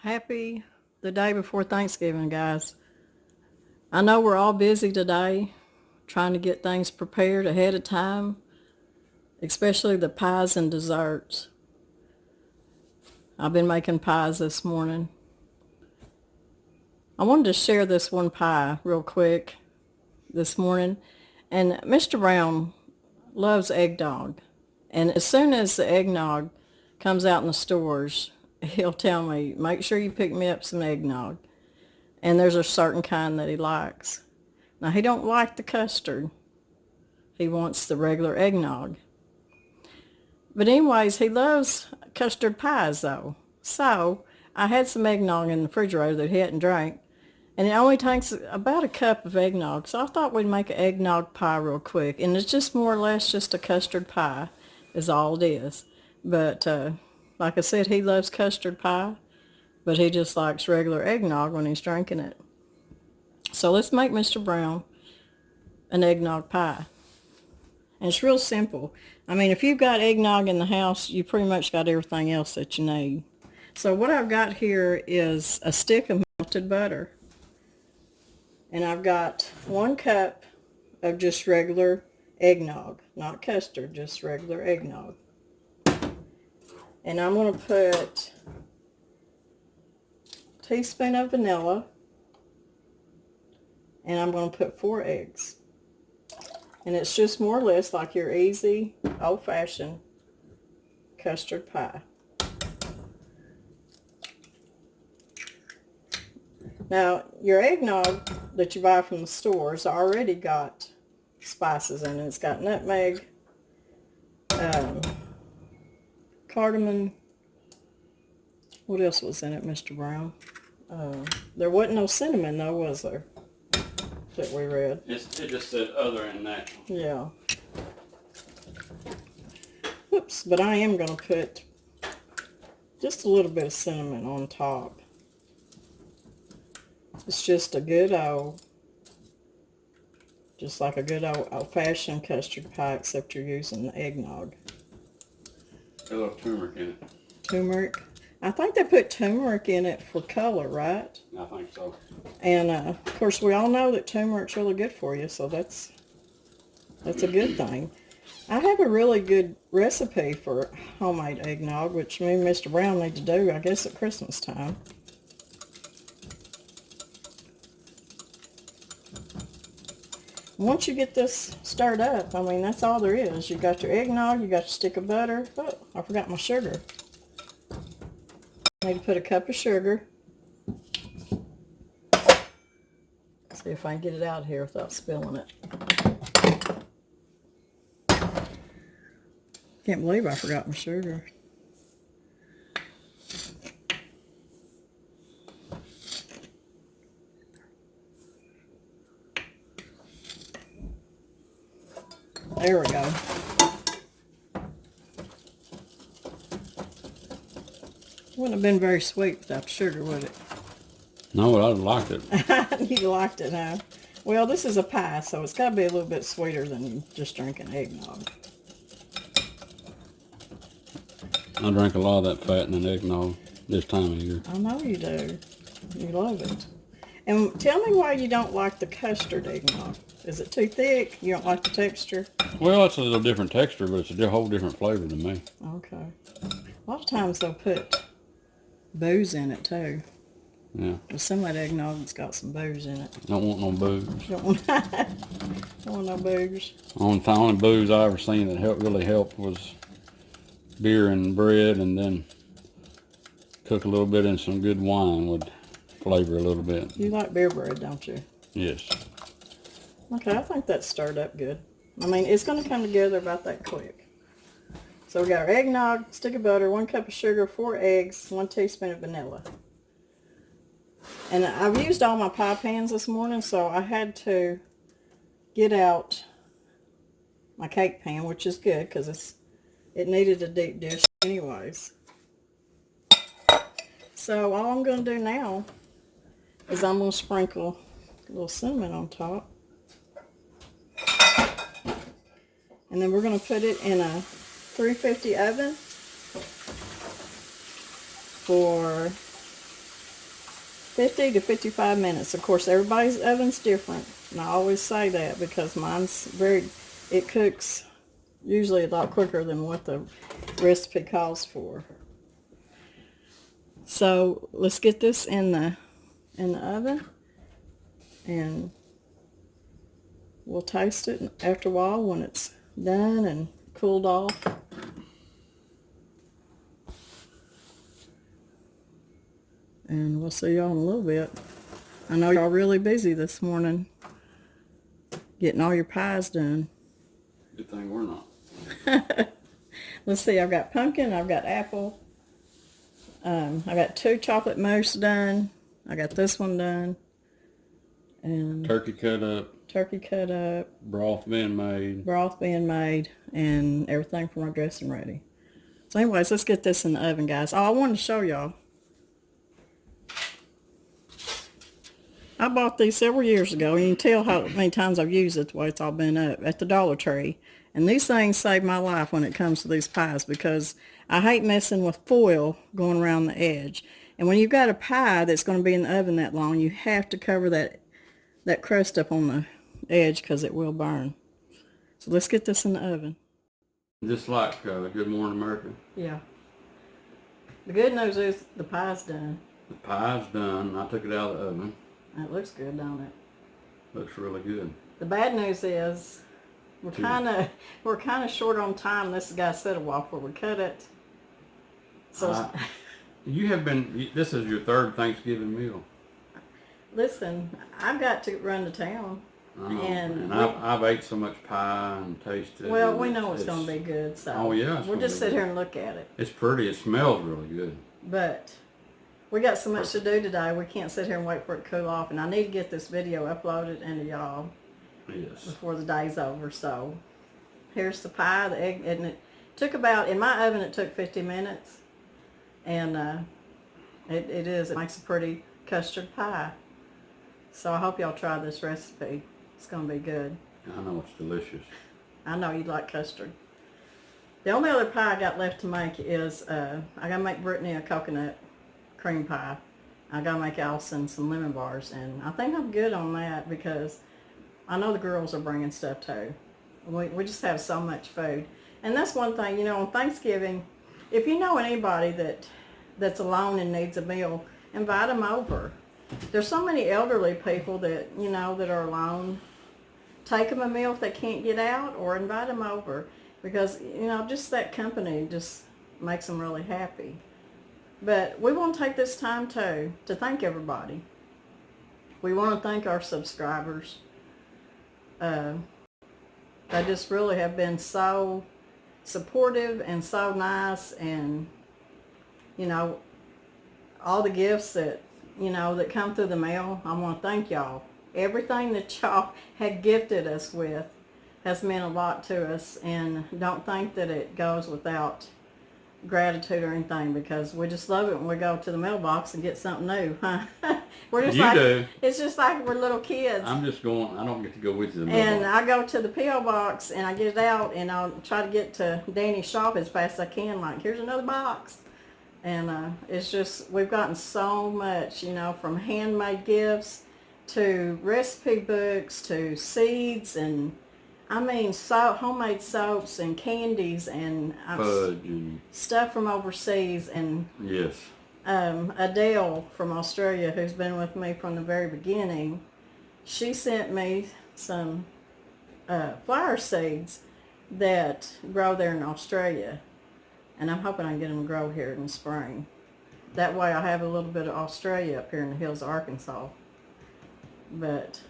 Happy the day before Thanksgiving, guys. I know we're all busy today trying to get things prepared ahead of time, especially the pies and desserts. I've been making pies this morning. I wanted to share this one pie real quick this morning. And Mr. Brown loves eggnog. And as soon as the eggnog comes out in the stores, he'll tell me, make sure you pick me up some eggnog. And there's a certain kind that he likes. Now, he don't like the custard. He wants the regular eggnog. But anyways, he loves custard pies, though. So I had some eggnog in the refrigerator that he hadn't drank. And it only takes about a cup of eggnog. So I thought we'd make an eggnog pie real quick. And it's just more or less just a custard pie is all it is. But like I said, he loves custard pie. But he just likes regular eggnog when he's drinking it. So let's make Mr. Brown an eggnog pie. And it's real simple. I mean, if you've got eggnog in the house, you pretty much got everything else that you need. So what I've got here is a stick of melted butter. And I've got 1 cup of just regular eggnog. Not custard, just regular eggnog. And I'm going to put a teaspoon of vanilla. And I'm going to put 4 eggs. And it's just more or less like your easy, old-fashioned custard pie. Now, your eggnog that you buy from the stores already got spices in it. It's got nutmeg, cardamom. What else was in it, Mr. Brown? There wasn't no cinnamon, though, was there? That we read. It just said other and natural. Yeah. Whoops, but I am going to put just a little bit of cinnamon on top. It's just a good old, just like a good old-fashioned custard pie, except you're using the eggnog. A little turmeric in it. Turmeric. I think they put turmeric in it for color, right? I think so. And, of course, we all know that turmeric's really good for you, so that's a good thing. I have a really good recipe for homemade eggnog, which me and Mr. Brown need to do, I guess, at Christmas time. Once you get this stirred up, I mean, that's all there is. You got your eggnog, you got your stick of butter. Oh, I forgot my sugar. I need to put a cup of sugar. See if I can get it out here without spilling it. Can't believe I forgot my sugar. There we go. Wouldn't have been very sweet without sugar, would it? No, I liked it. You liked it, huh? Well, this is a pie, so it's got to be a little bit sweeter than just drinking eggnog. I drink a lot of that fattening eggnog this time of year. I know you do. You love it. And tell me why you don't like the custard eggnog. Is it too thick? You don't like the texture? Well, it's a little different texture, but it's a whole different flavor to me. Okay. A lot of times they'll put booze in it, too. Yeah. Well, some of that eggnog got some booze in it. Don't want no booze. Don't want no booze. The only booze I ever seen that really helped was beer and bread, and then cook a little bit in some good wine would flavor a little bit. You like beer bread, don't you? Yes. Okay, I think that's stirred up good. I mean, it's going to come together about that quick. So we got our eggnog, stick of butter, 1 cup of sugar, 4 eggs, 1 teaspoon of vanilla. And I've used all my pie pans this morning, so I had to get out my cake pan, which is good because it needed a deep dish anyways. So all I'm going to do now is I'm going to sprinkle a little cinnamon on top. And then we're going to put it in a 350 oven for 50 to 55 minutes. Of course, everybody's oven's different. And I always say that because it cooks usually a lot quicker than what the recipe calls for. So let's get this in the oven, and we'll taste it after a while when it's done and cooled off. And we'll see y'all in a little bit. I know y'all really busy this morning getting all your pies done. Good thing we're not. Let's see, I've got pumpkin, I've got apple. I got 2 chocolate mousse done. I got this one done. And Turkey cut up. Broth being made. And everything for my dressing ready. So anyways, let's get this in the oven, guys. Oh, I wanted to show y'all. I bought these several years ago, and you can tell how many times I've used it the way it's all been up at the Dollar Tree. And these things save my life when it comes to these pies because I hate messing with foil going around the edge. And when you've got a pie that's going to be in the oven that long, you have to cover that crust up on the edge because it will burn. So let's get this in the oven. Just like Good Morning America. Yeah. The good news is the pie's done. The pie's done. I took it out of the oven. It looks good, don't it? Looks really good. The bad news is we're kind of short on time. This guy said a while before we cut it. So this is your 3rd Thanksgiving meal. listen, I've got to run to town. And I've ate so much pie and tasted. Well, we know it's going to be good, so oh yeah, we'll just sit here and look at it. It's pretty. It smells really good. But we got so much to do today. We can't sit here and wait for it to cool off, and I need to get this video uploaded into y'all. Yes. Before the day's over. So here's the pie, the egg, and it took about, in my oven, it took 50 minutes, and it makes a pretty custard pie. So I hope y'all try this recipe. It's going to be good. I know it's delicious. I know you like custard. The only other pie I got left to make is, I got to make Brittany a coconut cream pie. I got to make Allison some lemon bars, and I think I'm good on that because I know the girls are bringing stuff too. We just have so much food. And that's one thing, you know, on Thanksgiving, if you know anybody that's alone and needs a meal, invite them over. There's so many elderly people that, you know, that are alone. Take them a meal if they can't get out, or invite them over. Because, you know, just that company just makes them really happy. But we want to take this time too to thank everybody. We want to thank our subscribers. They just really have been so supportive and so nice, and you know, all the gifts that, you know, that come through the mail, I want to thank y'all. Everything that y'all had gifted us with has meant a lot to us, and don't think that it goes without gratitude or anything, because we just love it when we go to the mailbox and get something new, huh? We're just do. It's just like we're little kids. I'm just going, I don't get to go with you to the And mailbox. I go to the P.O. box and I get it out, and I'll try to get to Danny's shop as fast as I can, like, here's another box. And it's just, we've gotten so much, you know, from handmade gifts to recipe books to seeds, and I mean, homemade soaps and candies and Fudge and stuff from overseas. And yes. Adele from Australia, who's been with me from the very beginning, she sent me some flower seeds that grow there in Australia, and I'm hoping I can get them to grow here in the spring. That way I have a little bit of Australia up here in the hills of Arkansas. But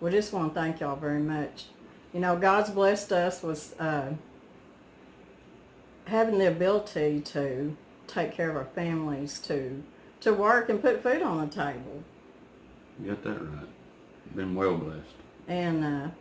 we just want to thank y'all very much. You know, God's blessed us with having the ability to take care of our families, to work and put food on the table. You got that right. Been well blessed. And,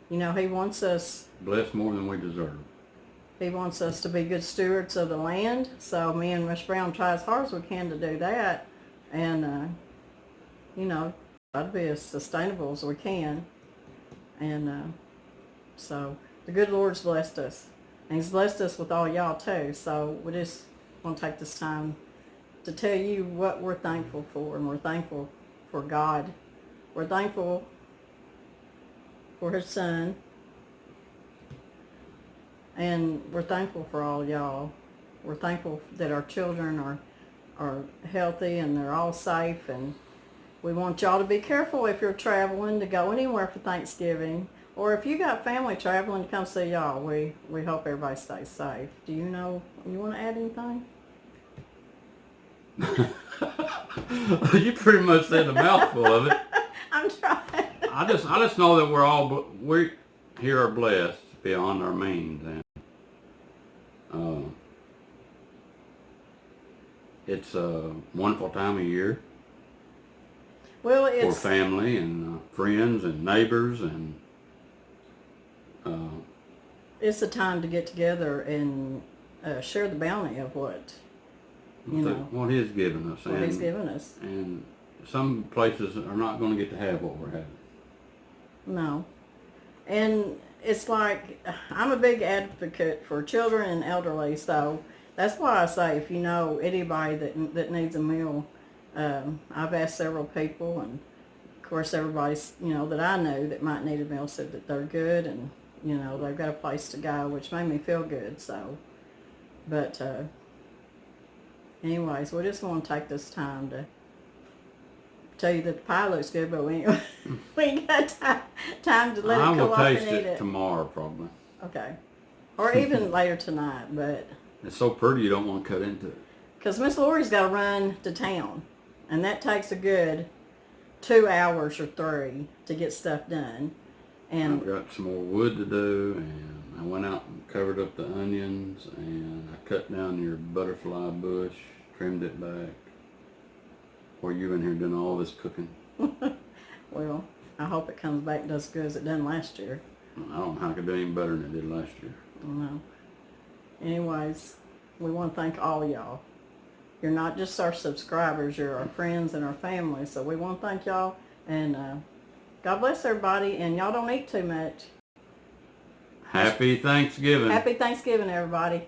you know, He wants us... Blessed more than we deserve. He wants us to be good stewards of the land. So me and Miss Brown try as hard as we can to do that. And, you know, try to be as sustainable as we can. And so the good Lord's blessed us. And He's blessed us with all y'all too. So we just want to take this time to tell you what we're thankful for, and we're thankful for God. We're thankful for His Son, and we're thankful for all y'all. We're thankful that our children are healthy and they're all safe, and we want y'all to be careful if you're traveling to go anywhere for Thanksgiving, or if you got family traveling to come see y'all. We hope everybody stays safe. Do you want to add anything? You pretty much said a mouthful of it. I'm trying. I just know that we here are blessed beyond our means, and it's a wonderful time of year. Well, for family and friends and neighbors, and it's a time to get together and share the bounty of what what He's given us. What He's given us. And some places are not going to get to have what we're having. No. And it's like, I'm a big advocate for children and elderly, so that's why I say, if you know anybody that needs a meal, I've asked several people, and of course everybody's, that I know that might need a meal said that they're good, and, they've got a place to go, which made me feel good, so. But, anyways, we just want to take this time to tell you that the pie looks good, but we ain't got time to let it cool off and eat it. I will taste it tomorrow, probably. Okay. Or even later tonight, but... It's so pretty you don't want to cut into it. Because Miss Lori's got to run to town, and that takes a good 2 hours or 3 to get stuff done. And I've got some more wood to do, and I went out and covered up the onions, and I cut down your butterfly bush, trimmed it back. While you've been here doing all this cooking. Well, I hope it comes back and does as good as it done last year. I don't know how it could do any better than it did last year. I don't know. Anyways, we want to thank all y'all. You're not just our subscribers, you're our friends and our family. So we want to thank y'all, and God bless everybody, and y'all don't eat too much. Happy Thanksgiving. Happy Thanksgiving, everybody.